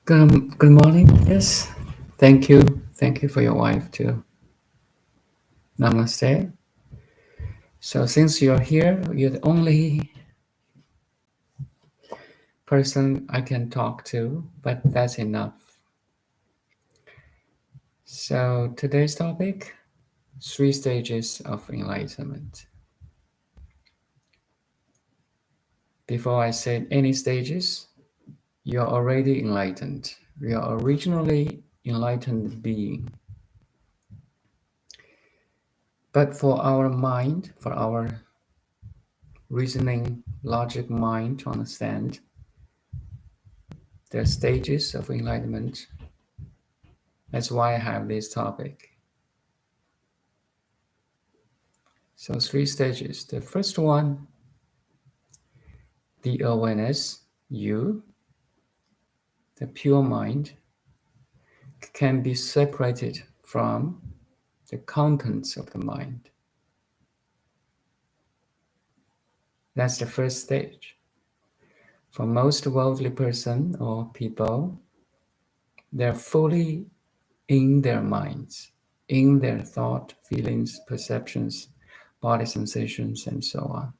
Good morning. Yes. Thank you. Thank you for your wife too. Namaste. So since you're here, you're the only person I can talk to, but that's enough. So today's topic, 3 stages of enlightenment. Before I say any stages, you're already enlightened. You're originally enlightened being. But for our mind, for our reasoning, logic mind to understand, there are stages of enlightenment. That's why I have this topic. So 3 stages. The first one, the awareness, you, the pure mind, can be separated from the contents of the mind. That's the first stage. For most worldly person or people, they're fully in their minds, in their thought, feelings, perceptions, body sensations, and so on.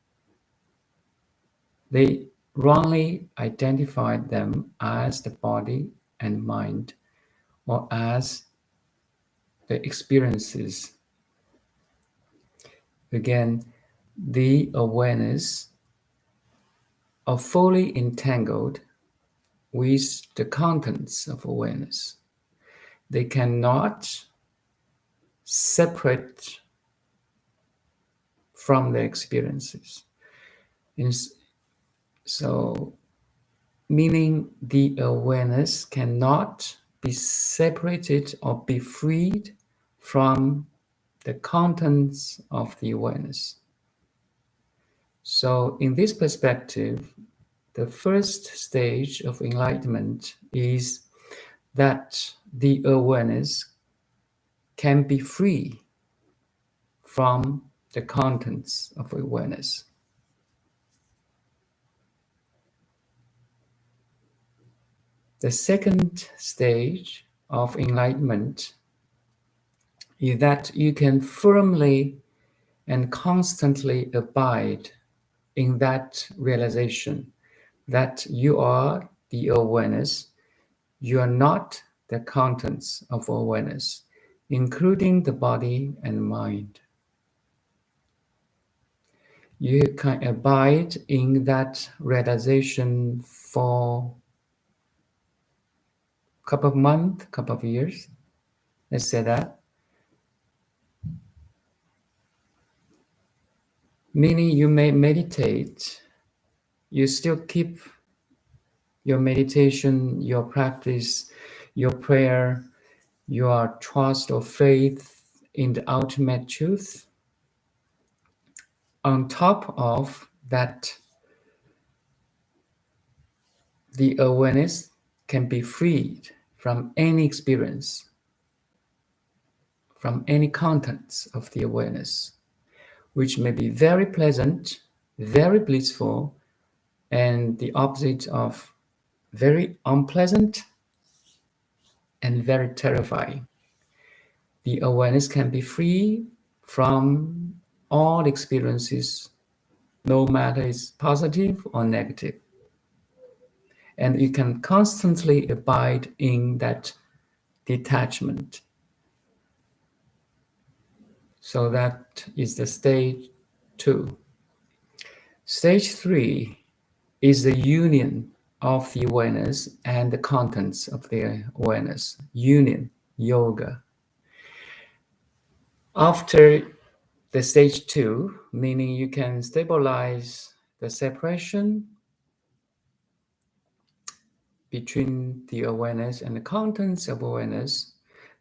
They wrongly identified them as the body and mind, or as the experiences. Again, the awareness are fully entangled with the contents of awareness. They cannot separate from their experiences. So, meaning the awareness cannot be separated or be freed from the contents of the awareness. So, in this perspective, the first stage of enlightenment is that the awareness can be free from the contents of awareness. The second stage of enlightenment is that you can firmly and constantly abide in that realization that you are the awareness, you are not the contents of awareness, including the body and mind. You can abide in that realization for a couple of months, couple of years. Let's say that. Meaning you may meditate, you still keep your meditation, your practice, your prayer, your trust or faith in the ultimate truth. On top of that, the awareness can be freed from any experience, from any contents of the awareness, which may be very pleasant, very blissful, and the opposite of very unpleasant and very terrifying. The awareness can be free from all experiences, no matter it's positive or negative. And you can constantly abide in that detachment. So that is the stage 2. Stage 3 is the union of the awareness and the contents of the awareness. Union, yoga. After the stage 2, meaning you can stabilize the separation between the awareness and the contents of awareness.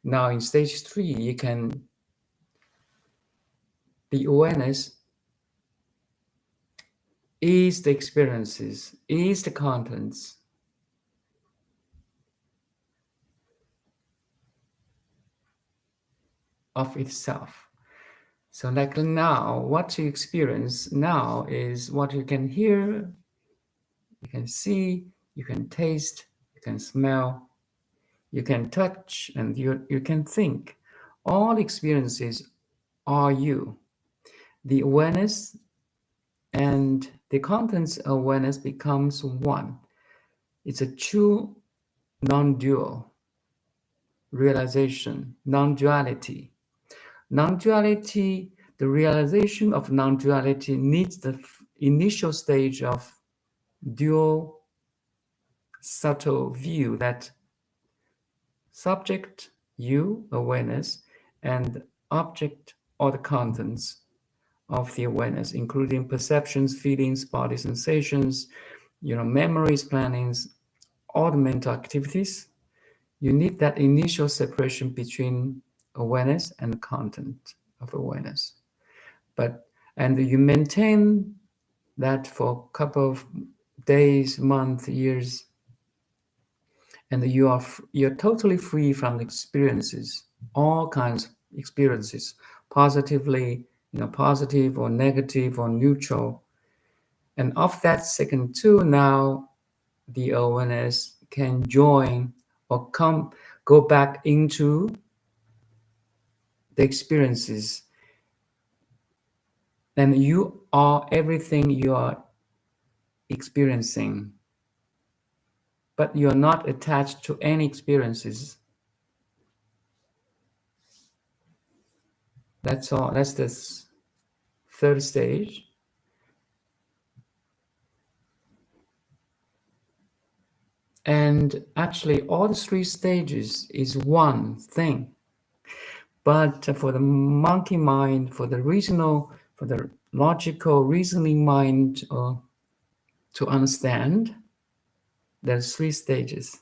Now in stage 3, the awareness is the experiences, is the contents of itself. So like now, what you experience now is what you can hear, you can see, you can taste, you can smell, you can touch, and you can think. All experiences are you. The awareness and the contents of awareness becomes one. It's a true non-dual realization, non-duality. Non-duality, the realization of non-duality needs the initial stage of dual subtle view that subject, you, awareness, and object or the contents of the awareness, including perceptions, feelings, body sensations, memories, plannings, all the mental activities. You need that initial separation between awareness and the content of awareness. And you maintain that for a couple of days, months, years, and you're totally free from experiences, all kinds of experiences, positive or negative or neutral. And of that second two, now the awareness can join or go back into the experiences. And you are everything you are experiencing, but you're not attached to any experiences. That's all. That's the third stage. And actually, all the three stages is one thing. But for the monkey mind, for the logical, reasoning mind to understand, there's three stages.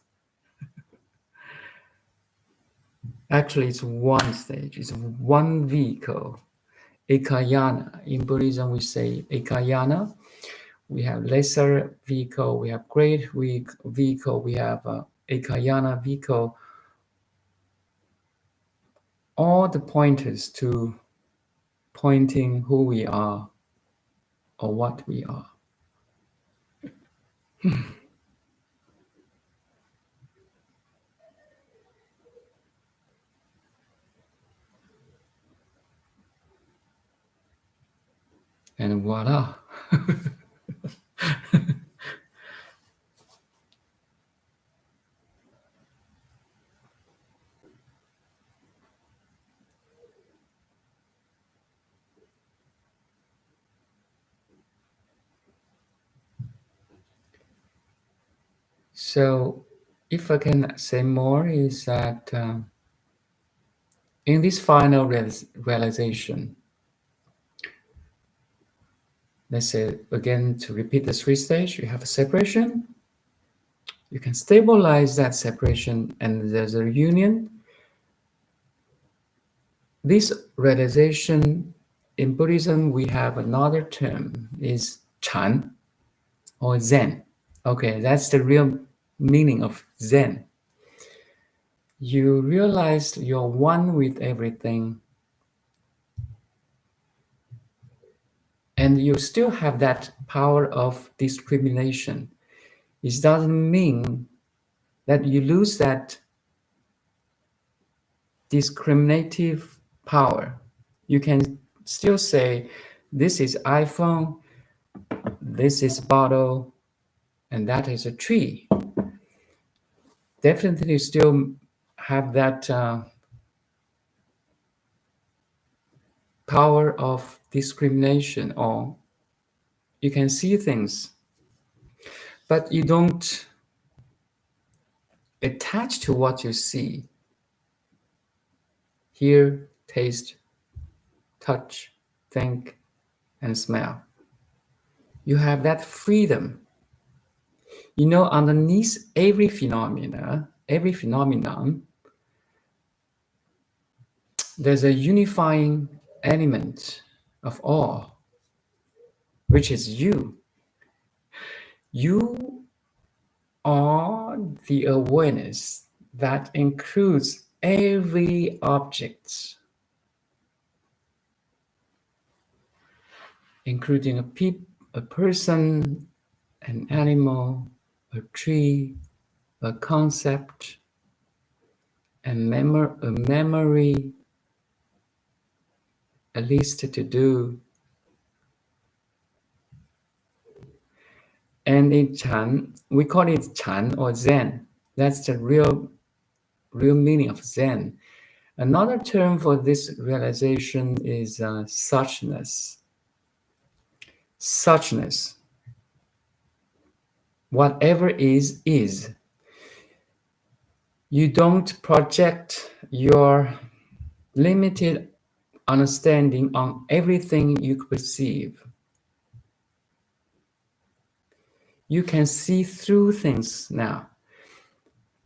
Actually, it's one stage. It's one vehicle. Ekayana. In Buddhism, we say ekayana. We have lesser vehicle, we have great vehicle, we have ekayana vehicle. All the pointers to pointing who we are or what we are. And voila. So, if I can say more, is that in this final realization, let's say again to repeat the three stages, you have a separation, you can stabilize that separation, and there's a union. This realization in Buddhism, we have another term is Chan or Zen. Okay, that's the real meaning of Zen. You realize you're one with everything, and you still have that power of discrimination. It doesn't mean that you lose that discriminative power. You can still say, this is iPhone, this is bottle, and that is a tree. Definitely still have that power of discrimination, or you can see things, but you don't attach to what you see. Hear, taste, touch, think, and smell. You have that freedom. You know, underneath every phenomenon, there's a unifying element of all, which is you. You are the awareness that includes every object, including a person, an animal, a tree, a concept, a memory, a list to do. And in Chan, we call it Chan or Zen. That's the real meaning of Zen. Another term for this realization is suchness. Suchness. Whatever is, is. You don't project your limited understanding on everything you perceive. You can see through things now.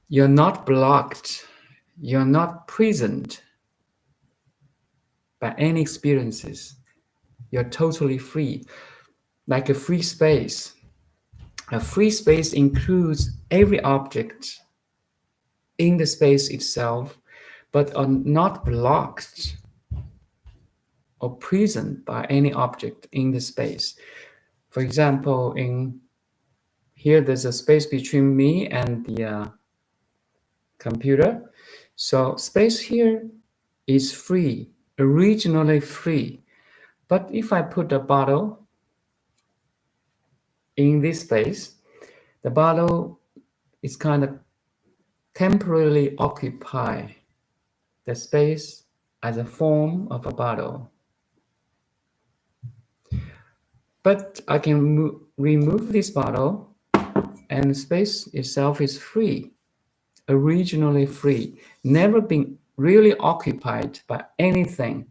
You're not blocked. You're not prisoned by any experiences. You're totally free, like a free space. A free space includes every object in the space itself, but are not blocked or prisoned by any object in the space. For example, in here there's a space between me and the computer. So space here is free, originally free. But if I put a bottle in this space, the bottle is kind of temporarily occupy the space as a form of a bottle. But I can remove this bottle and the space itself is free, originally free, never been really occupied by anything,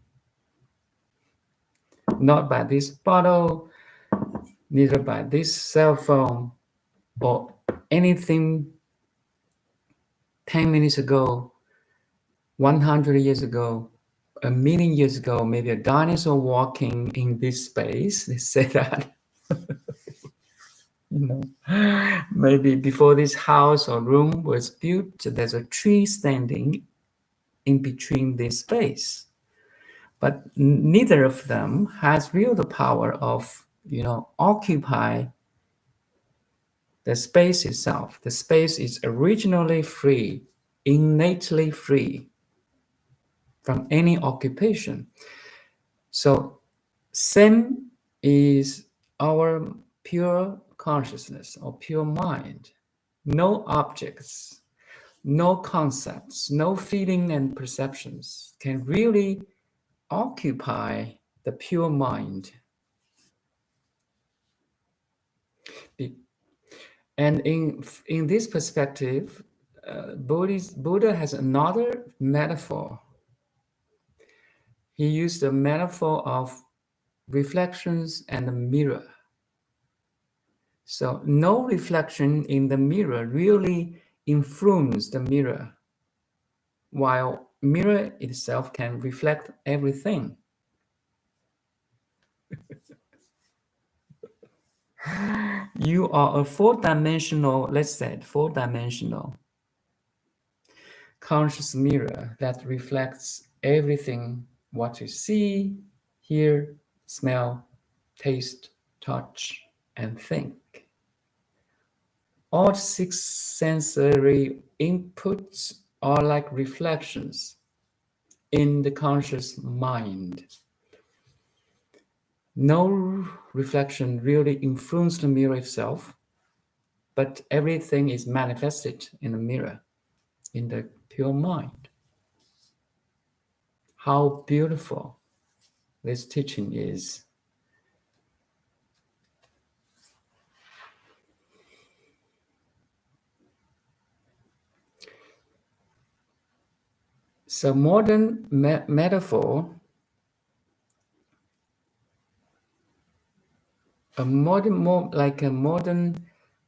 not by this bottle, neither by this cell phone or anything 10 minutes ago, 100 years ago, a million years ago, maybe a dinosaur walking in this space. They say that, you know, maybe before this house or room was built, there's a tree standing in between this space. But neither of them has real the power of, occupy the space itself. The space is originally free, innately free from any occupation. So Zen is our pure consciousness or pure mind. No objects, no concepts, no feeling and perceptions can really occupy the pure mind. And in this perspective, Buddha has another metaphor. He used the metaphor of reflections and a mirror. So no reflection in the mirror really influences the mirror, while mirror itself can reflect everything. You are a four-dimensional, let's say, four-dimensional conscious mirror that reflects everything, what you see, hear, smell, taste, touch, and think. All six sensory inputs are like reflections in the conscious mind. No reflection really influences the mirror itself, but everything is manifested in the mirror, in the pure mind. How beautiful this teaching is. So modern metaphor, more like a modern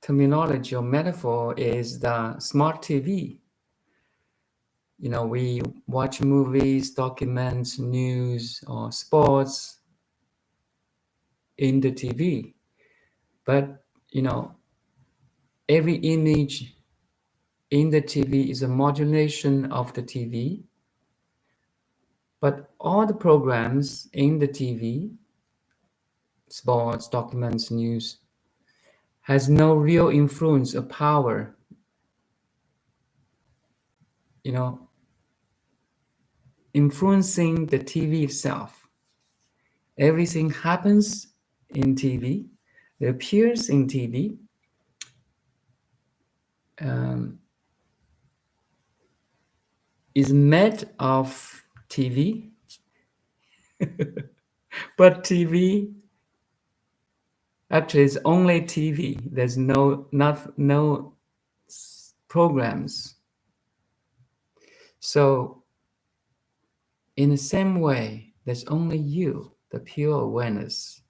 terminology or metaphor is the smart TV. We watch movies, documents, news, or sports in the TV. But, every image in the TV is a modulation of the TV. But all the programs in the TV, sports, documents, news, has no real influence or power, influencing the TV itself. Everything happens in TV, it appears in TV, is made of TV, but TV actually is only TV. There's no programs. So in the same way, there's only you, the pure awareness.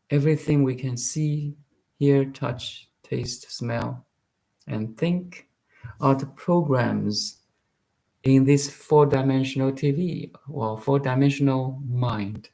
Everything we can see, hear, touch, taste, smell, and think are the programs in this four-dimensional TV or four-dimensional mind.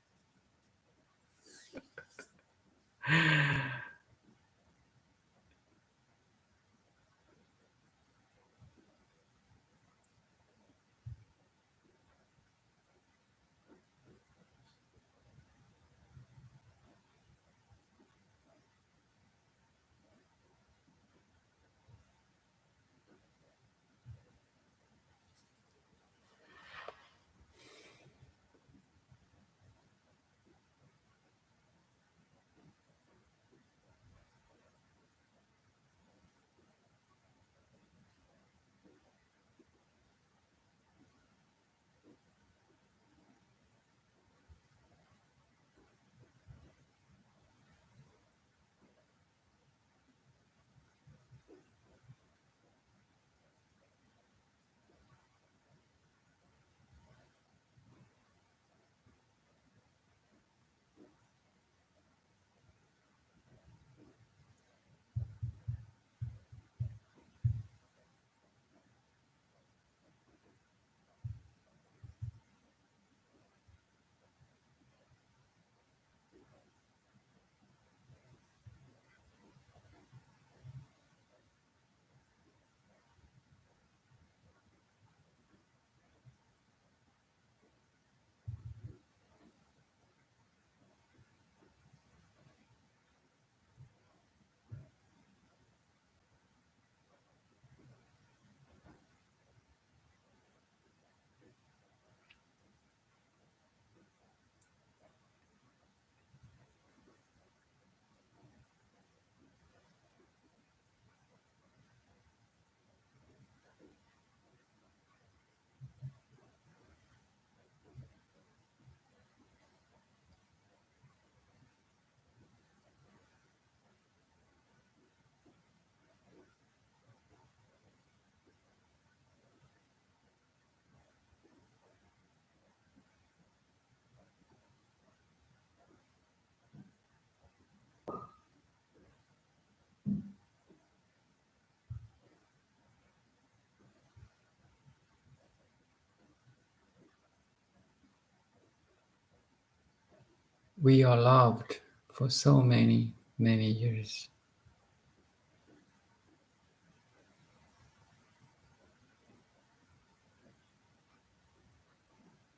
We are loved for so many, many years.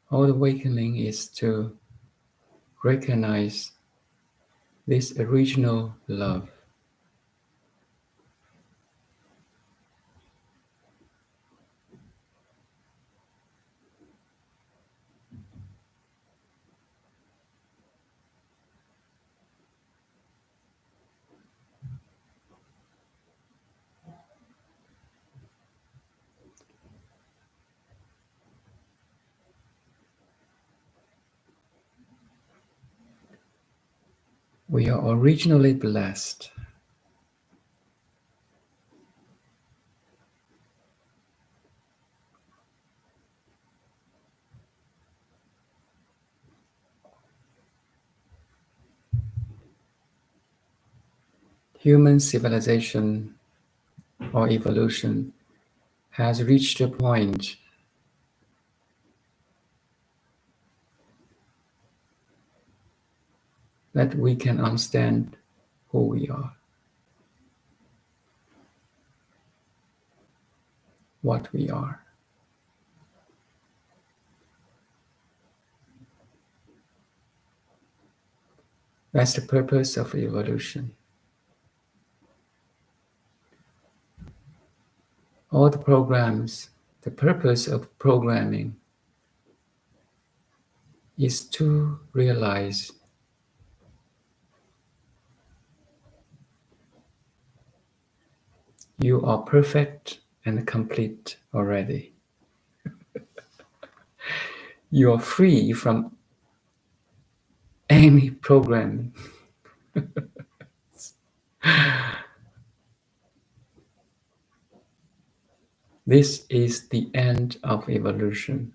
All awakening is to recognize this original love. We are originally blessed. Human civilization or evolution has reached a point that we can understand who we are, what we are. That's the purpose of evolution. All the programs, the purpose of programming is to realize you are perfect and complete already. You are free from any programming. This is the end of evolution.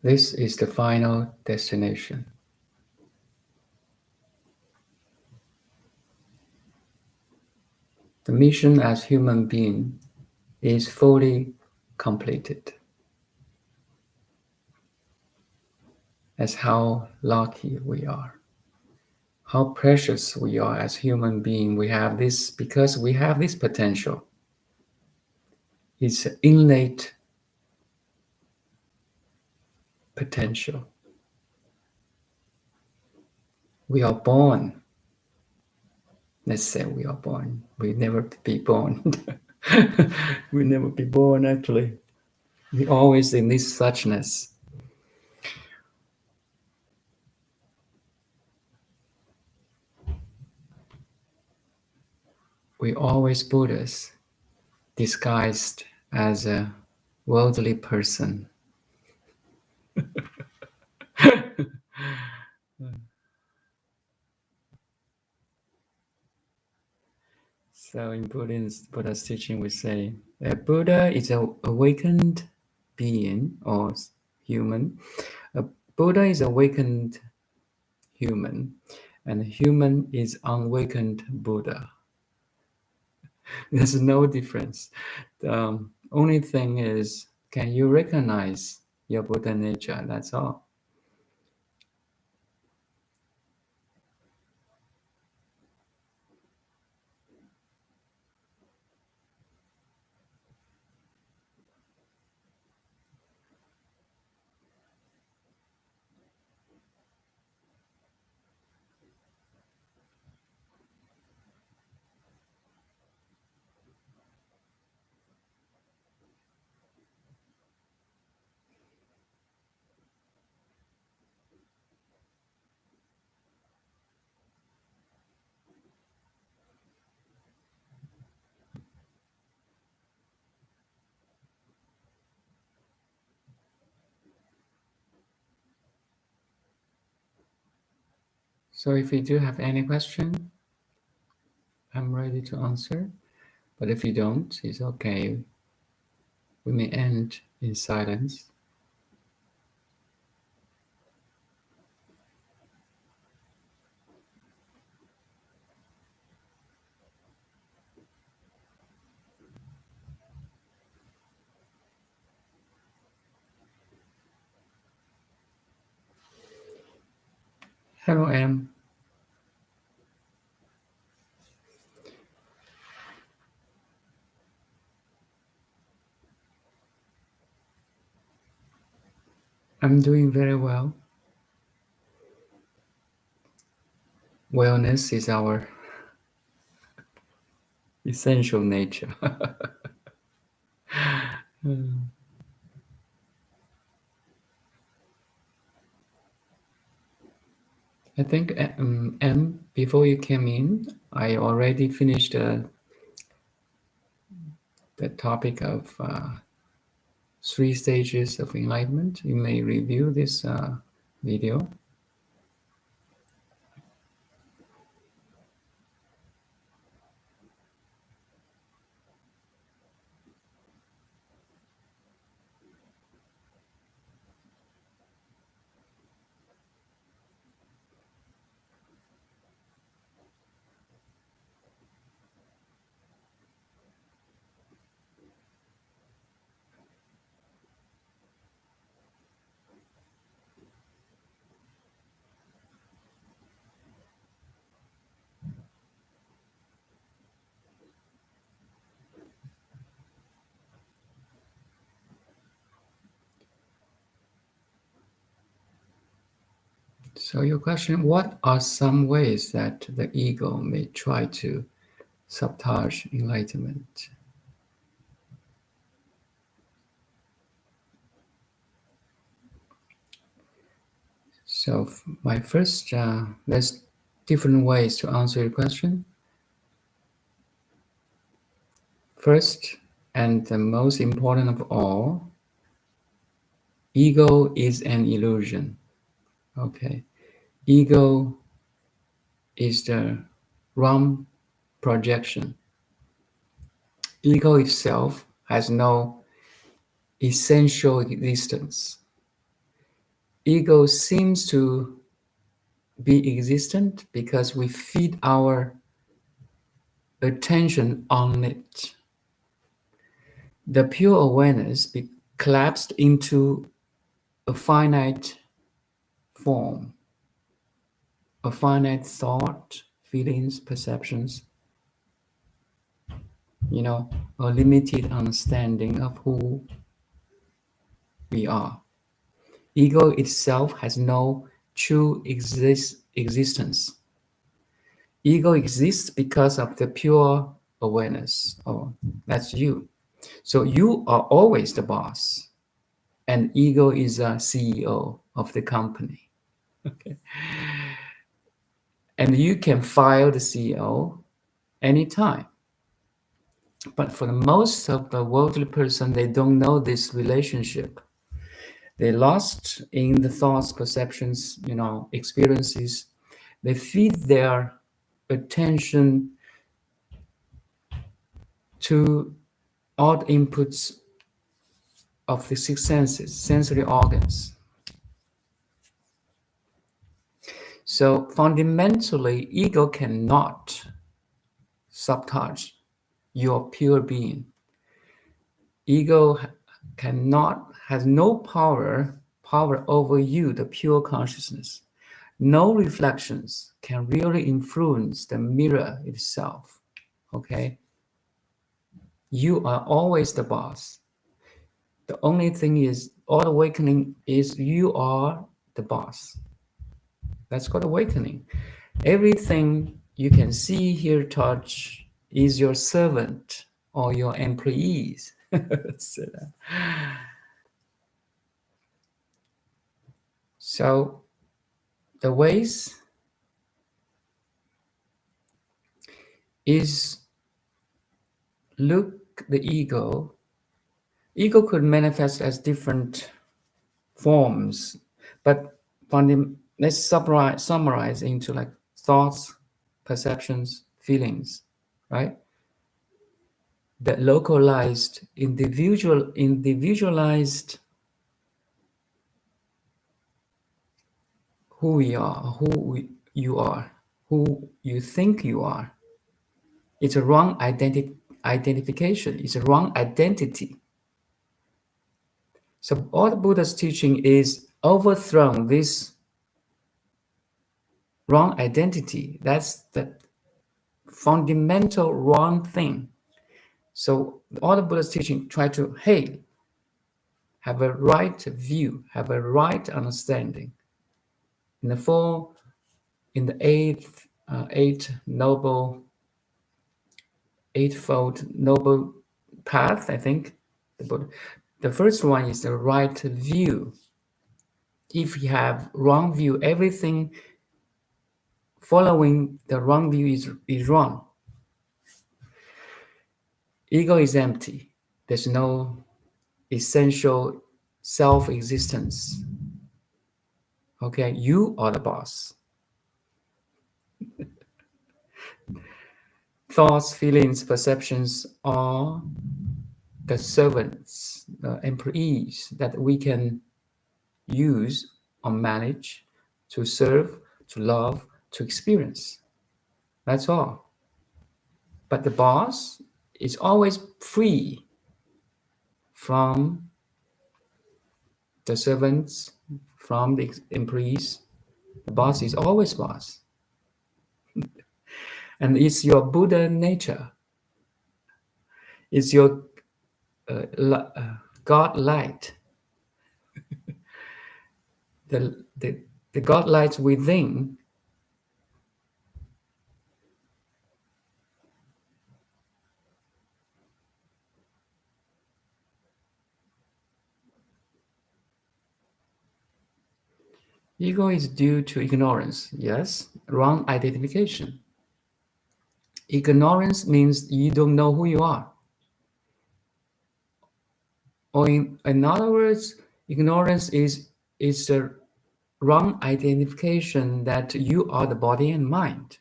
This is the final destination. The mission as human being is fully completed. As how lucky we are. How precious we are as human beings. We have this because we have this potential. It's an innate potential. We are born. Let's say we are born. We never be born. We never be born actually. We always in this suchness. We always Buddhas disguised as a worldly person. So in Buddha's teaching, we say a Buddha is an awakened being or human. A Buddha is awakened human, and a human is unawakened Buddha. There's no difference. The only thing is, can you recognize your Buddha nature? That's all. So if you do have any question, I'm ready to answer. But if you don't, it's okay. We may end in silence. Hello, Em. I'm doing very well. Wellness is our essential nature. I think, Em, before you came in, I already finished the topic of 3 stages of enlightenment. You may review this video. So your question, what are some ways that the ego may try to sabotage enlightenment? So my first, there's different ways to answer your question. First, and the most important of all, ego is an illusion. Okay. Ego is the wrong projection. Ego itself has no essential existence. Ego seems to be existent because we feed our attention on it. The pure awareness collapsed into a finite form, a finite thought, feelings, perceptions, a limited understanding of who we are. Ego itself has no true existence. Ego exists because of the pure awareness. Oh, that's you. So you are always the boss, and ego is a CEO of the company. Okay. And you can fire the CEO anytime. But for the most of the worldly person, they don't know this relationship. They lost in the thoughts, perceptions, experiences. They feed their attention to all the inputs of the six senses, sensory organs. So fundamentally, ego cannot sabotage your pure being. Ego has no power over you, the pure consciousness. No reflections can really influence the mirror itself. Okay? You are always the boss. The only thing is, all awakening is you are the boss. That's called awakening. Everything you can see, hear, touch is your servant or your employees. So the ways is look the ego. Ego could manifest as different forms, but let's summarize into like thoughts, perceptions, feelings, right? That localized, individualized who we are, you are, who you think you are. It's a wrong identification. It's a wrong identity. So all the Buddha's teaching is overthrown this wrong identity. That's the fundamental wrong thing. So all the Buddha's teaching try to, hey, have a right view, have a right understanding. In the four, in the eightfold noble path, I think, the first one is the right view. If you have wrong view, everything following the wrong view is wrong. Ego is empty. There's no essential self-existence. Okay, you are the boss. Thoughts, feelings, perceptions are the servants, the employees that we can use or manage to serve, to love, to experience. That's all. But the boss is always free from the servants, from the employees. The boss is always boss. And it's your Buddha nature. It's your God light. The God light within ego is due to ignorance, yes, wrong identification. Ignorance means you don't know who you are. Or in other words, ignorance is a wrong identification that you are the body and mind.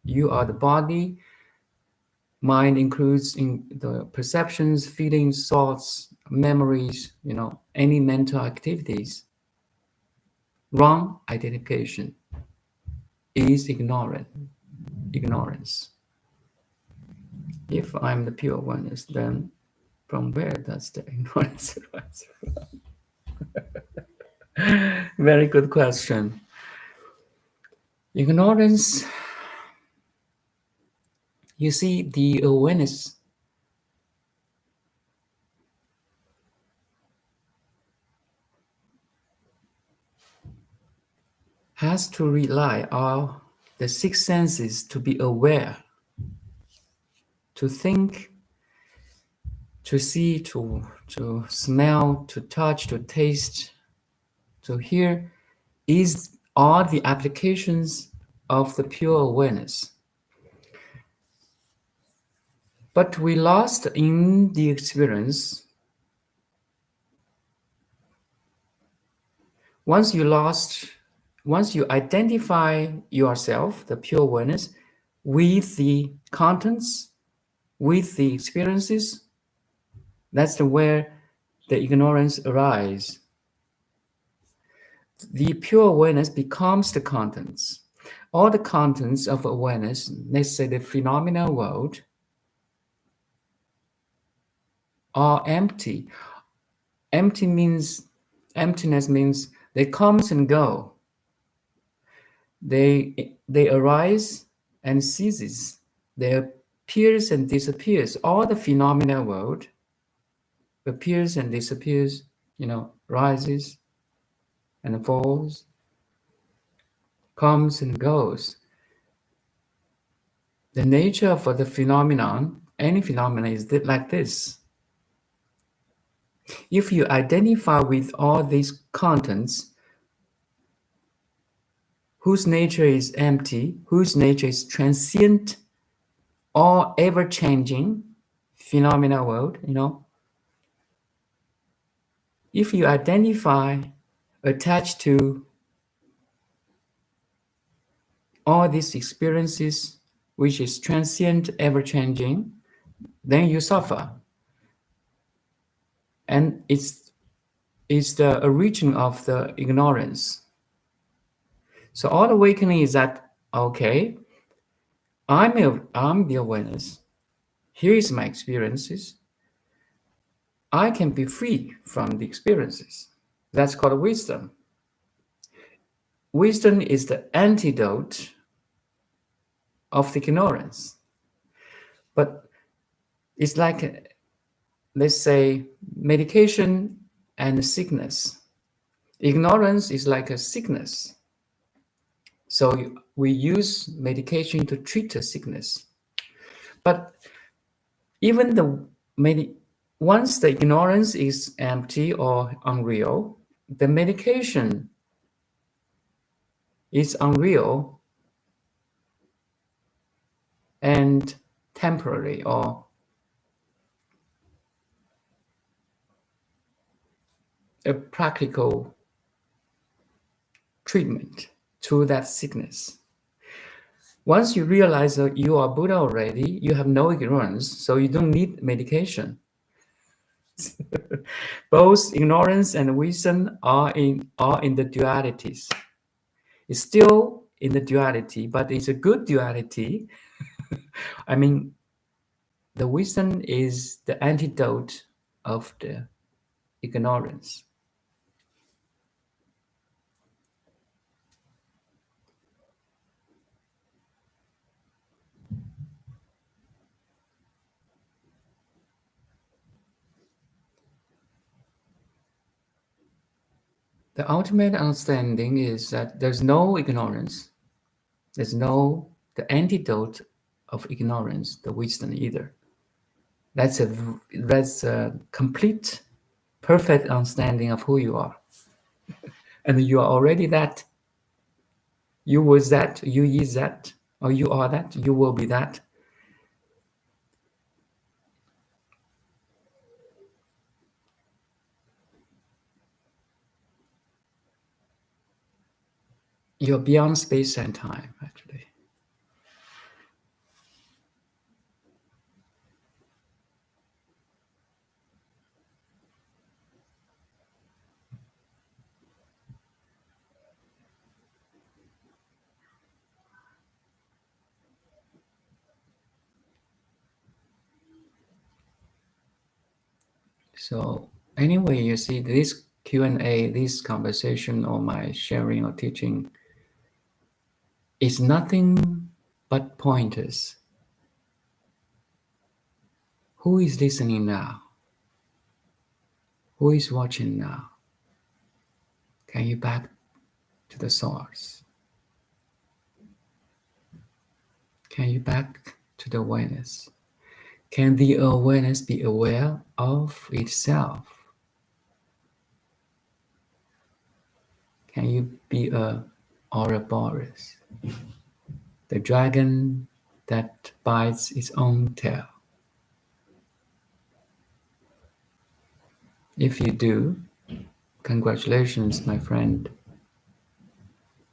You are the body. Mind includes in the perceptions, feelings, thoughts, memories, any mental activities. Wrong identification is ignorance. If I'm the pure oneness, then from where does the ignorance arise from? Very good question. Ignorance, you see, the awareness has to rely on the six senses to be aware, to think, to see, to smell, to touch, to taste, to hear, are the applications of the pure awareness. But we lost in the experience. Once you identify yourself, the pure awareness, with the contents, with the experiences, that's where the ignorance arises. The pure awareness becomes the contents. All the contents of awareness, let's say the phenomenal world, are empty. Emptiness means they come and go. They arise and ceases. They appears and disappears. All the phenomenal world appears and disappears, rises and falls, comes and goes. The nature of the phenomenon, any phenomenon, is like this. If you identify with all these contents, whose nature is empty, whose nature is transient or ever-changing phenomenal world, if you identify, attached to all these experiences, which is transient, ever-changing, then you suffer. And it's the origin of the ignorance. So all awakening is that, okay, I'm the awareness. Here is my experiences. I can be free from the experiences. That's called wisdom. wisdom is the antidote of the ignorance. But it's like, let's say, medication and sickness. Ignorance is like a sickness. So we use medication to treat a sickness. But even once the ignorance is empty or unreal, the medication is unreal and temporary or a practical treatment to that sickness. Once you realize that you are Buddha already, you have no ignorance, so you don't need medication. Both ignorance and wisdom are in the dualities. It's still in the duality, but it's a good duality. I mean, the wisdom is the antidote of the ignorance. The ultimate understanding is that there's no ignorance. There's no the antidote of ignorance, the wisdom either. That's a complete, perfect understanding of who you are, and you are already that. You was that. You is that, or you are that. You will be that. You're beyond space and time, actually. So anyway, you see this Q&A, this conversation or my sharing or teaching is nothing but pointers. Who is listening now? Who is watching now? Can you back to the source? Can you back to the awareness? Can the awareness be aware of itself? Can you be a Ouroboros, the dragon that bites its own tail? If you do, congratulations, my friend.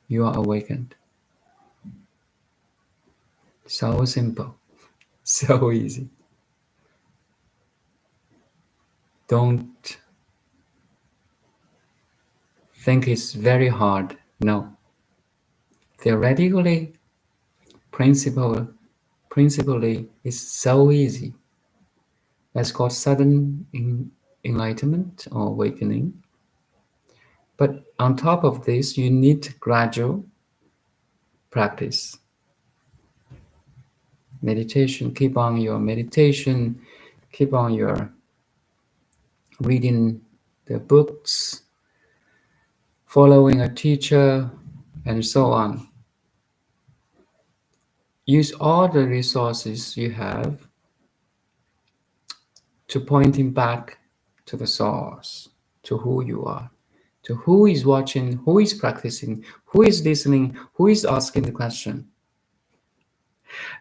You are awakened. So simple, so easy. Don't think it's very hard. No. Theoretically, principally, it's so easy. That's called sudden enlightenment or awakening. But on top of this, you need gradual practice. Meditation, keep on your meditation, keep on your reading the books, following a teacher, and so on. Use all the resources you have to pointing back to the source, to who you are, to who is watching, who is practicing, who is listening, who is asking the question.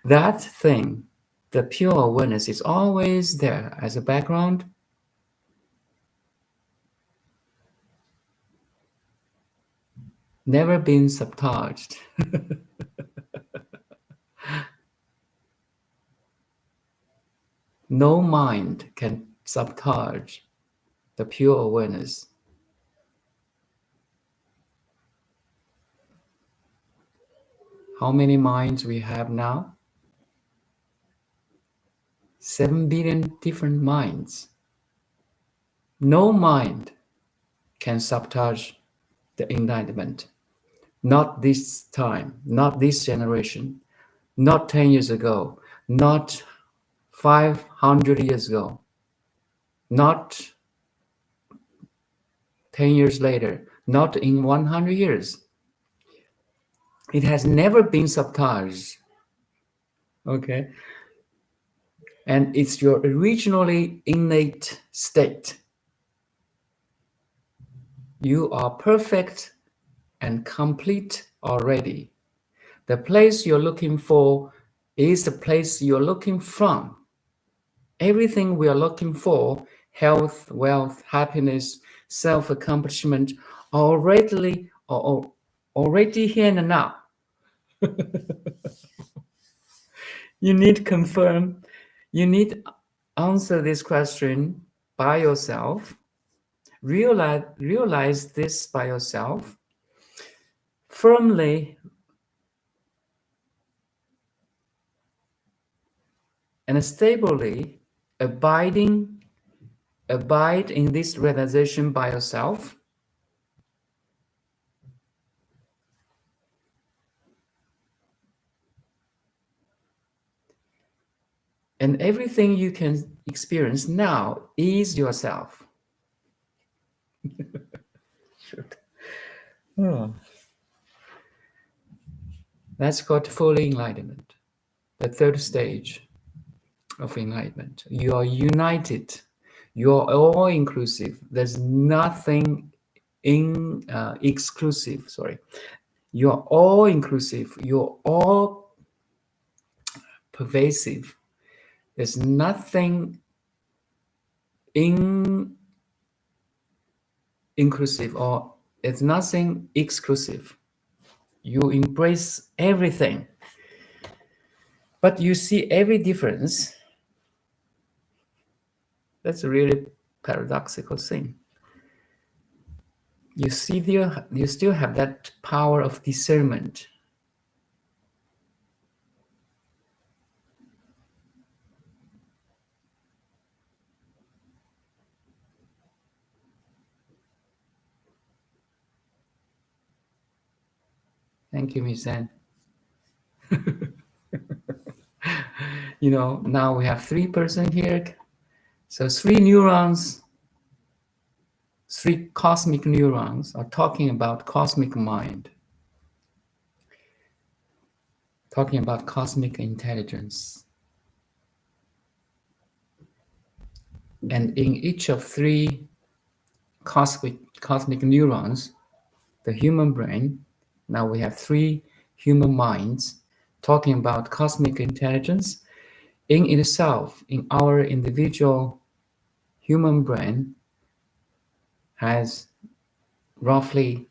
That thing, the pure awareness, is always there as a background. Never been submerged. No mind can submerge the pure awareness. How many minds we have now? 7 billion different minds. No mind can submerge the enlightenment. Not this time, not this generation, not 10 years ago, not 500 years ago, not 10 years later, not in 100 years. It has never been sabotaged. Okay. And it's your originally innate state. You are perfect and complete already. The place you're looking for is the place you're looking from. Everything we are looking for, health, wealth, happiness, self-accomplishment, already here and now. You need to confirm, you need to answer this question by yourself. Realize this by yourself. Firmly and stably abide in this realization by yourself. And everything you can experience now is yourself. That's called full enlightenment, the third stage of enlightenment. You are united. You are all inclusive. There's nothing exclusive. Sorry. You are all inclusive. You're all pervasive. There's nothing inclusive or it's nothing exclusive. You embrace everything. But you see every difference. That's a really paradoxical thing. You still have that power of discernment. Thank you, Miss Anne. Now we have 3 persons here. So 3 neurons, 3 cosmic neurons are talking about cosmic mind, talking about cosmic intelligence. And in each of 3 cosmic neurons, the human brain, now we have 3 human minds talking about cosmic intelligence. In itself, in our individual human brain, has roughly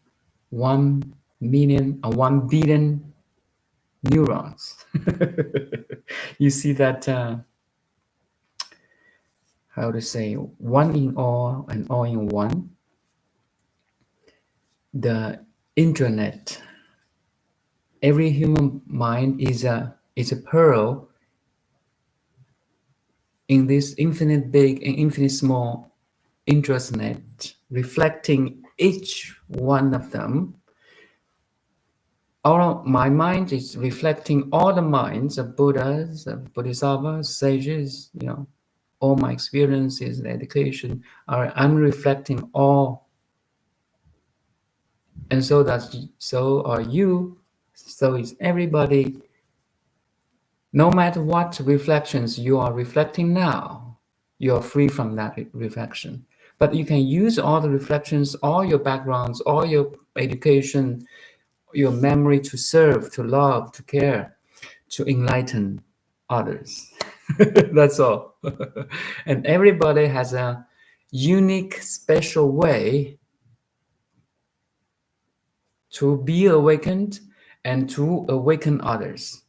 1 billion neurons. You see that, how to say, one in all and all in one. The internet, every human mind is a pearl in this infinite big and infinite small intranet, reflecting each one of them. My mind is reflecting all the minds of Buddhas, of Bodhisattvas, sages, all my experiences and education I'm reflecting all. And so are you, so is everybody. No matter what reflections you are reflecting now, you are free from that reflection. But you can use all the reflections, all your backgrounds, all your education, your memory to serve, to love, to care, to enlighten others. That's all. And everybody has a unique, special way to be awakened and to awaken others.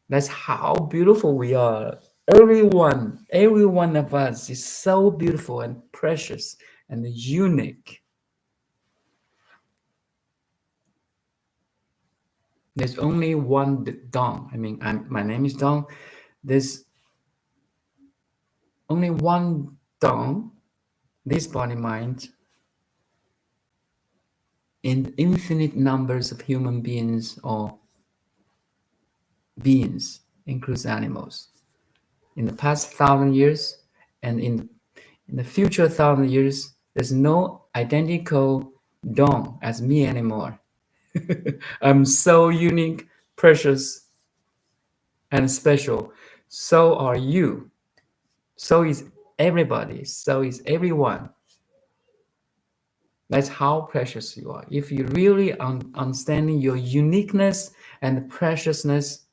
That's how beautiful we are. Every one of us is so beautiful and precious and unique. There's only one Dong. My name is Dong. There's only one Dong, this body mind, in infinite numbers of human beings or beings, includes animals. In the past 1,000 years and in the future 1,000 years, there's no identical Dong as me anymore. I'm so unique, precious, and special. So are you. So is everybody. So is everyone. That's how precious you are. If you really understanding your uniqueness and preciousness,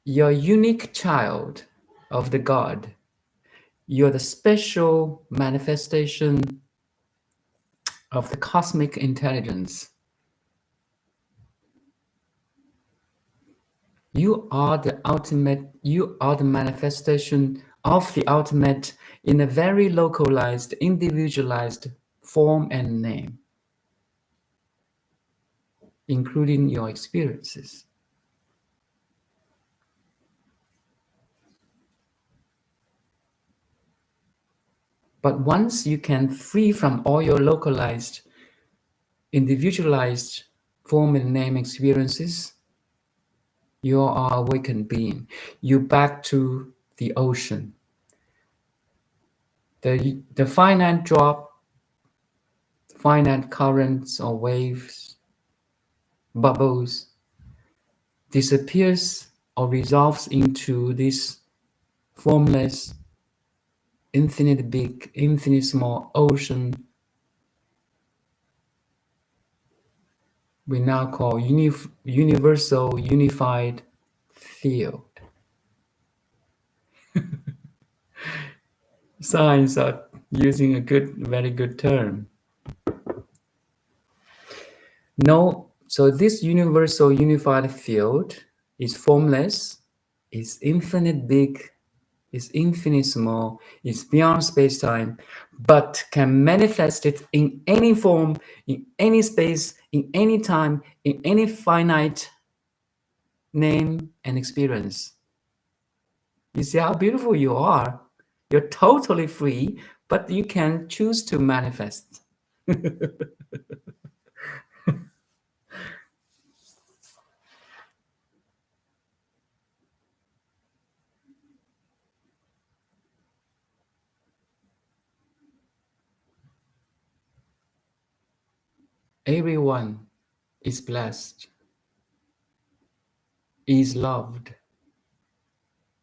you're a unique child of the God. You're the special manifestation of the cosmic intelligence. You are the ultimate, you are the manifestation of the ultimate in a very localized, individualized form and name, including your experiences. But once you can free from all your localized, individualized form and name experiences, you are awakened being. You back to the ocean. The finite drop, finite currents or waves, bubbles, disappears or resolves into this formless, infinite big, infinite small ocean we now call universal unified field. Science are using a very good term. No, so this universal unified field is formless, is infinite big, is infinite small, is beyond space-time, but can manifest it in any form, in any space, in any time, in any finite name and experience. You see how beautiful you are. You're totally free, but you can choose to manifest. Everyone is blessed, is loved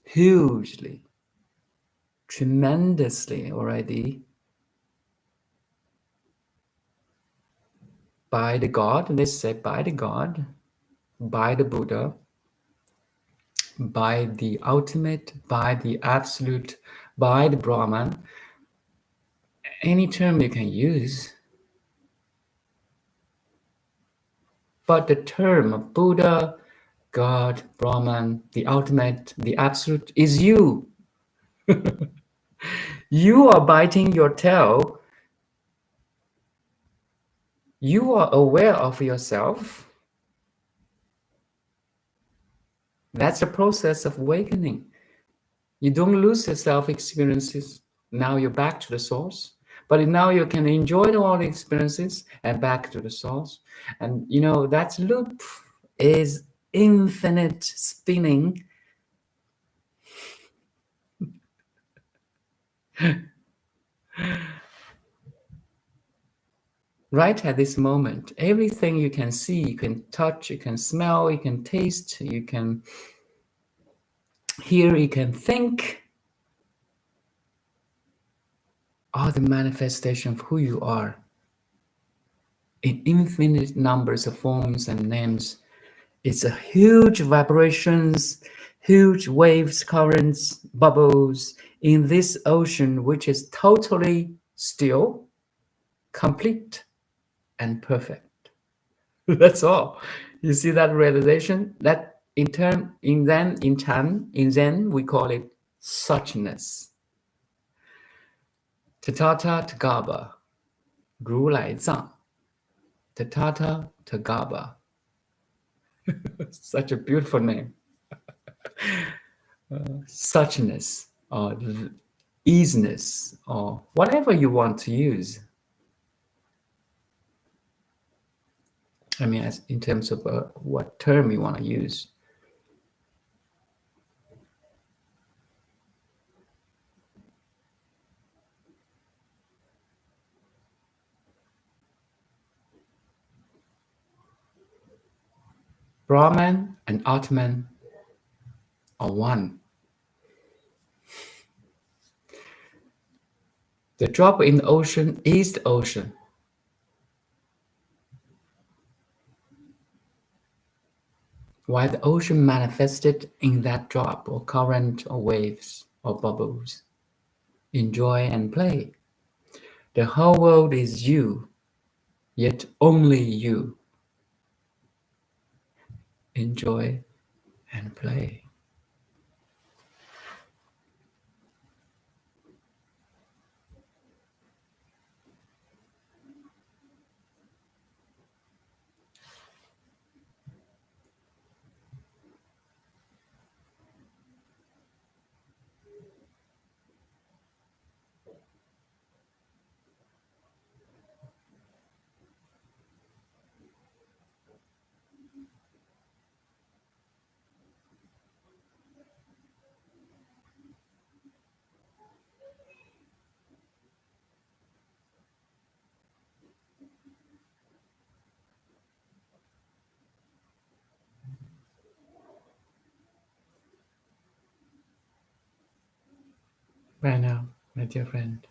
hugely, tremendously already by the God, let's say by the God, by the Buddha, by the ultimate, by the absolute, by the Brahman, any term you can use. But the term of Buddha, God, Brahman, the ultimate, the absolute is you. You are biting your tail. You are aware of yourself. That's the process of awakening. You don't lose your self experiences. Now you're back to the source. But now you can enjoy all the experiences and back to the source. And you know, that loop is infinite spinning. Right at this moment, everything you can see, you can touch, you can smell, you can taste, you can hear, you can think, are the manifestation of who you are in infinite numbers of forms and names. It's a huge vibrations, huge waves, currents, bubbles in this ocean, which is totally still, complete, and perfect. That's all. You see that realization? That in Zen, we call it suchness. Tatata Tagaba, 如来藏. Tatata Tagaba. Such a beautiful name. Suchness, easiness, or whatever you want to use. I mean, as in terms of what term you want to use. Brahman and Atman are one. The drop in the ocean is the ocean. While the ocean manifested in that drop or current or waves or bubbles, in joy and play. The whole world is you, yet only you. Enjoy and play. Bye now, my dear friend.